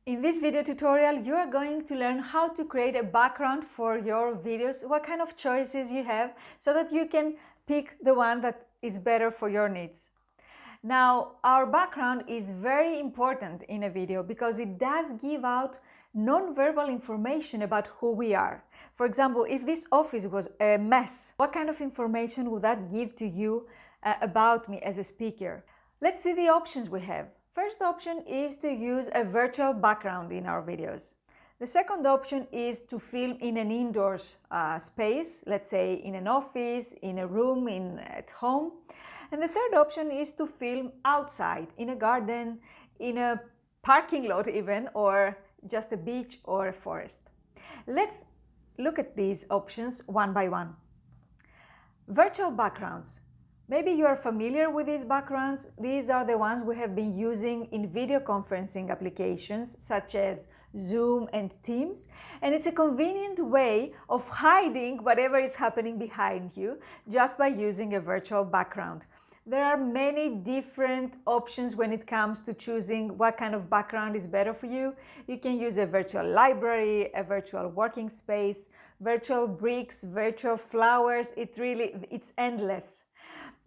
In this video tutorial, you are going to learn how to create a background for your videos, what kind of choices you have, so that you can pick the one that is better for your needs. Now, our background is very important in a video because it does give out non-verbal information about who we are. For example, if this office was a mess, what kind of information would that give to you about me as a speaker? Let's see the options we have. First option is to use a virtual background in our videos. The second option is to film in an indoors space, let's say in an office, in a room, at home. And the third option is to film outside, in a garden, in a parking lot even, or just a beach or a forest. Let's look at these options one by one. Virtual backgrounds. Maybe you are familiar with these backgrounds. These are the ones we have been using in video conferencing applications such as Zoom and Teams. And it's a convenient way of hiding whatever is happening behind you just by using a virtual background. There are many different options when it comes to choosing what kind of background is better for you. You can use a virtual library, a virtual working space, virtual bricks, virtual flowers. It's endless.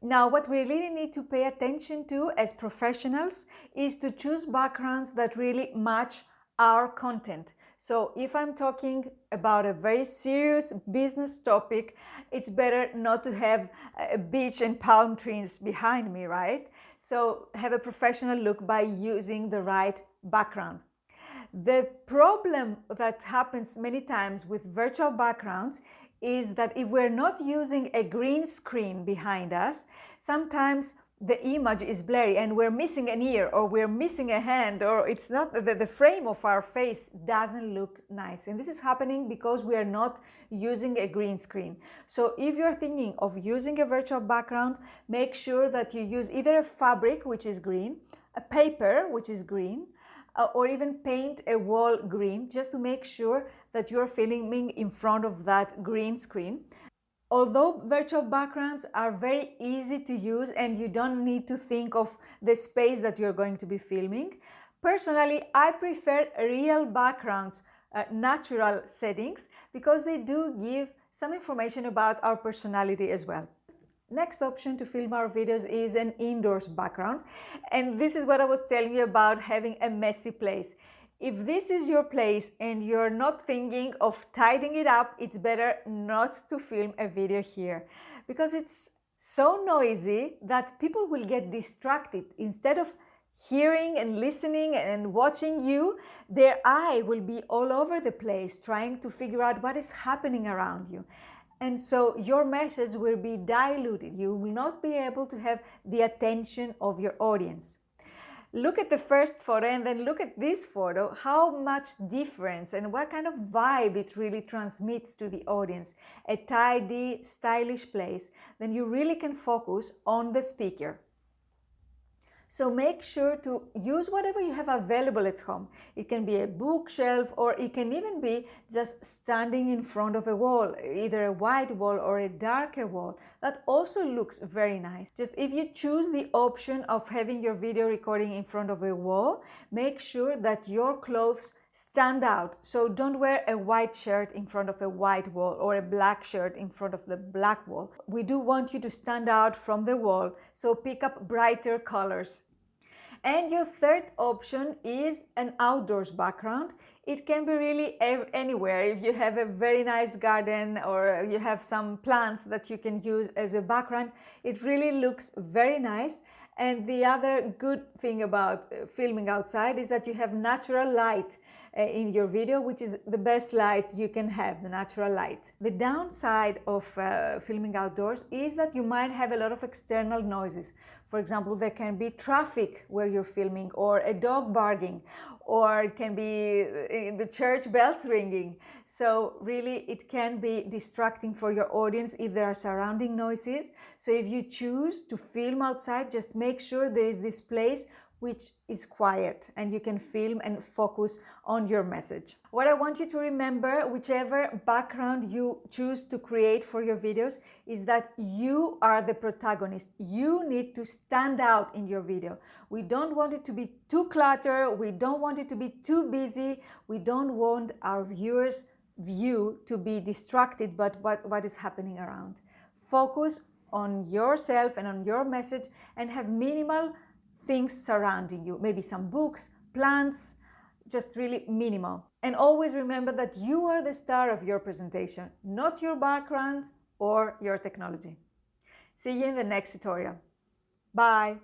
Now, what we really need to pay attention to as professionals is to choose backgrounds that really match our content. So if I'm talking about a very serious business topic, it's better not to have a beach and palm trees behind me, right? So have a professional look by using the right background. The problem that happens many times with virtual backgrounds is that if we're not using a green screen behind us, sometimes the image is blurry and we're missing an ear or we're missing a hand, or it's not the frame of our face doesn't look nice. And this is happening because we are not using a green screen. So if you're thinking of using a virtual background, make sure that you use either a fabric, which is green, a paper, which is green, or even paint a wall green, just to make sure that you're filming in front of that green screen. Although virtual backgrounds are very easy to use and you don't need to think of the space that you're going to be filming, personally, I prefer real backgrounds, natural settings, because they do give some information about our personality as well. Next option to film our videos is an indoors background. And this is what I was telling you about having a messy place. If this is your place and you're not thinking of tidying it up, it's better not to film a video here because it's so noisy that people will get distracted. Instead of hearing and listening and watching you, their eye will be all over the place trying to figure out what is happening around you. And so your message will be diluted. You will not be able to have the attention of your audience. Look at the first photo and then look at this photo, how much difference and what kind of vibe it really transmits to the audience. A tidy, stylish place, then you really can focus on the speaker. So make sure to use whatever you have available at home. It can be a bookshelf, or it can even be just standing in front of a wall, either a white wall or a darker wall. That also looks very nice. Just if you choose the option of having your video recording in front of a wall, make sure that your clothes stand out. So don't wear a white shirt in front of a white wall or a black shirt in front of the black wall. We do want you to stand out from the wall, so pick up brighter colors. And your third option is an outdoors background. It can be really anywhere. If you have a very nice garden or you have some plants that you can use as a background, it really looks very nice. And the other good thing about filming outside is that you have natural light in your video, which is the best light you can have, the natural light. The downside of filming outdoors is that you might have a lot of external noises. For example, there can be traffic where you're filming, or a dog barking, or it can be the church bells ringing. So really it can be distracting for your audience if there are surrounding noises. So if you choose to film outside, just make sure there is this place which is quiet, and you can film and focus on your message. What I want you to remember, whichever background you choose to create for your videos, is that you are the protagonist. You need to stand out in your video. We don't want it to be too cluttered. We don't want it to be too busy. We don't want our viewers' view to be distracted by what is happening around. Focus on yourself and on your message, and have minimal things surrounding you. Maybe some books, plants, just really minimal. And always remember that you are the star of your presentation, not your background or your technology. See you in the next tutorial. Bye.